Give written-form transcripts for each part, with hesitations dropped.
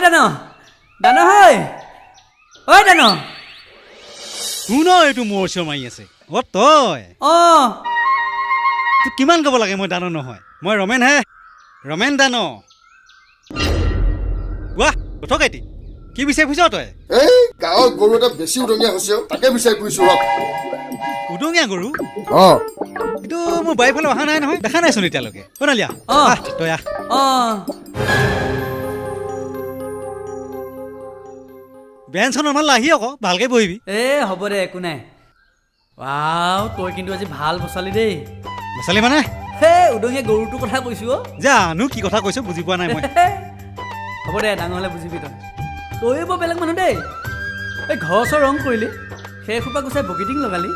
দানো দানো হয় ঐ দানো কোন এইটো মোৰ ওচৰ মাৰি আছে তই তোক কিমান ক'ব লাগে মই দানো নহয় মই ৰমেন হে ৰমেন দানো ৱাহ উঠক আইটি কি বিচাৰি ফুৰিছ তই এই গাঁৱৰ গৰু এটা বেছি উদঙীয়া হৈছে তাকে বিচাৰি ফুৰিছো উদঙীয়া গৰু এইটো মোৰ বাৰীৰ ফালে অহা নাই নহয় দেখা নাইচোন এতিয়ালৈকে নালিয়া তই বেঞ্চখন আমাৰ লাহি আকৌ ভালকে বহিবি হ'ব দে একো নাই তই কিন্তু আজি ভাল বচালি দেই বচালি মানে উদঙীয়া গৰুটোৰ কথা কৈছো জানো কি কথা কৈছ বুজি পোৱা নাই মই হ'ব দে ডাঙৰ হ'লে বুজিবি তই বৰ বেলেগ মানুহ দেই এই ঘৰ চৰ ৰং কৰিলি সেইসোপা গুচাই বগীটিং লগালি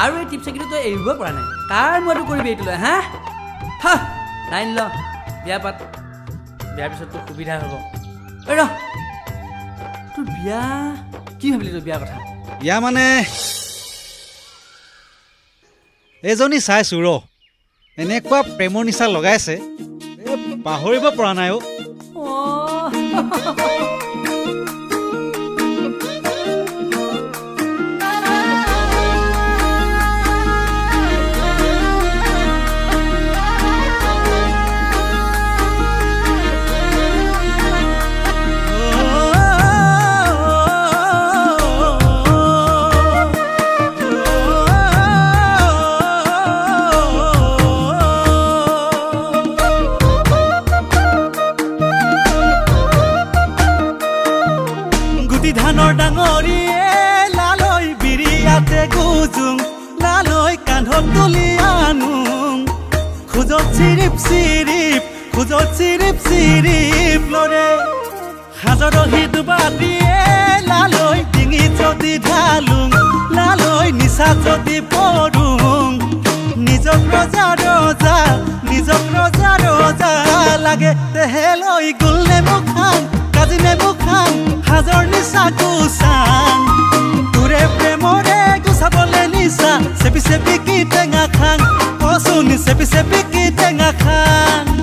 আৰু এই টিপচেকিটো তই এৰিব পৰা নাই তাৰ মইতো কৰিবি এইটো লৈ লাইন ল বিয়া পাত বিয়াৰ পিছত তোৰ সুবিধা হ'ব তোৰ বিয়া কি ভাবিলি তোৰ বিয়াৰ কথা বিয়া মানে এজনী চাইছো এনেকুৱা প্ৰেমৰ নিচা লগাইছে পাহৰিব পৰা নাই ধানৰ ডাঙৰীয়ে লালৈ বিৰিয়াতে গুজুং লালৈ কান্ধত তুলি আনুং খোজত চিৰিপ চিৰিপ লৰে হাজৰহি দুবাতিয়ে লালৈ ডিঙি যদি ঢালুং লালৈ নিচা যদি পৰুং নিজক ৰজা লাগে তেহেলৈ গুল নেমু খাং কাজি নেমু খাং হাজৰ নিচা গুচাং তোৰে প্ৰেমৰে গুচাবলে নিচা চেপি চেপি কি টেঙা খাং কচোন চেপি চেপি কি টেঙা খাং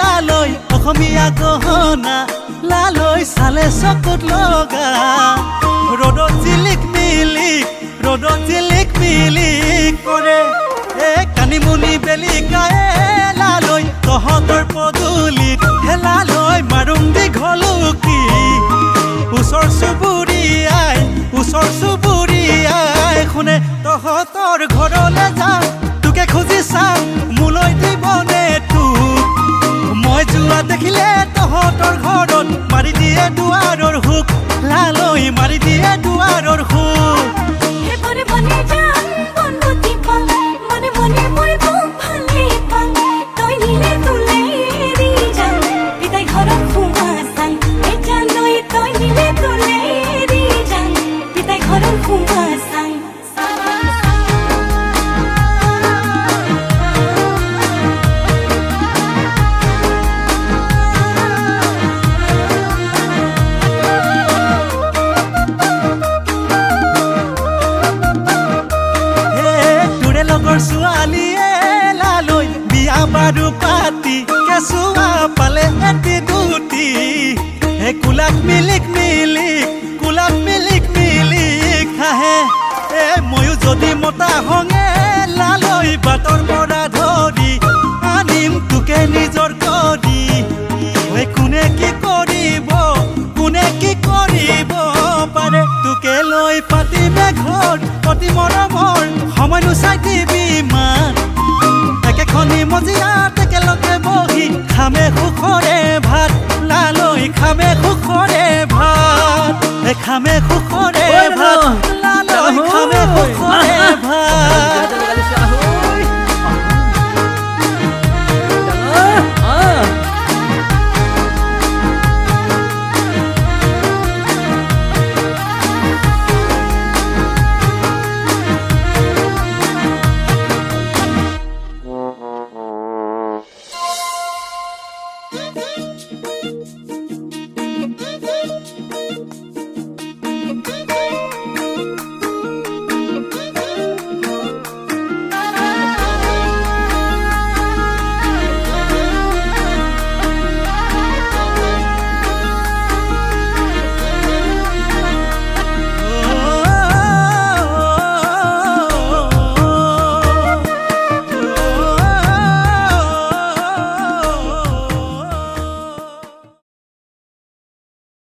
লালৈ অসমীয়া গহনা লালৈ চালে চকুত লগা ৰ'দত জিলিক মিলিক কৰে কানিমুনি বেলিকায়ে লালৈ তহঁতৰ পদূলিত লালৈ মাৰুং দীঘলুকি ওচৰ চুবুৰীয়াই শুনে তহঁতৰ ঘৰলৈ যাওঁ তোকে খুজি চাওঁ মোলৈ দিবনে তোক মই যোৱা দেখিলে তহঁতৰ ঘৰত মাৰি দিয়ে দুৱাৰৰ হুক লালৈ মাৰি দিয়ে দুৱাৰৰ হুক ছোৱালীয়ে লালৈ বিয়া বাৰু পাতি কেঁচুৱা পালে এটি দুটি কোলাক মিলিক হাহে ময়ো যদি মতা হঙে লালৈ বাটৰ পৰা ধৰি আনিম তোকে নিজৰ কৰি কোনে কি কৰিব পাৰে তোকে লৈ পাতিমে ঘৰ অতি মৰমৰ সময়নো চাই দিব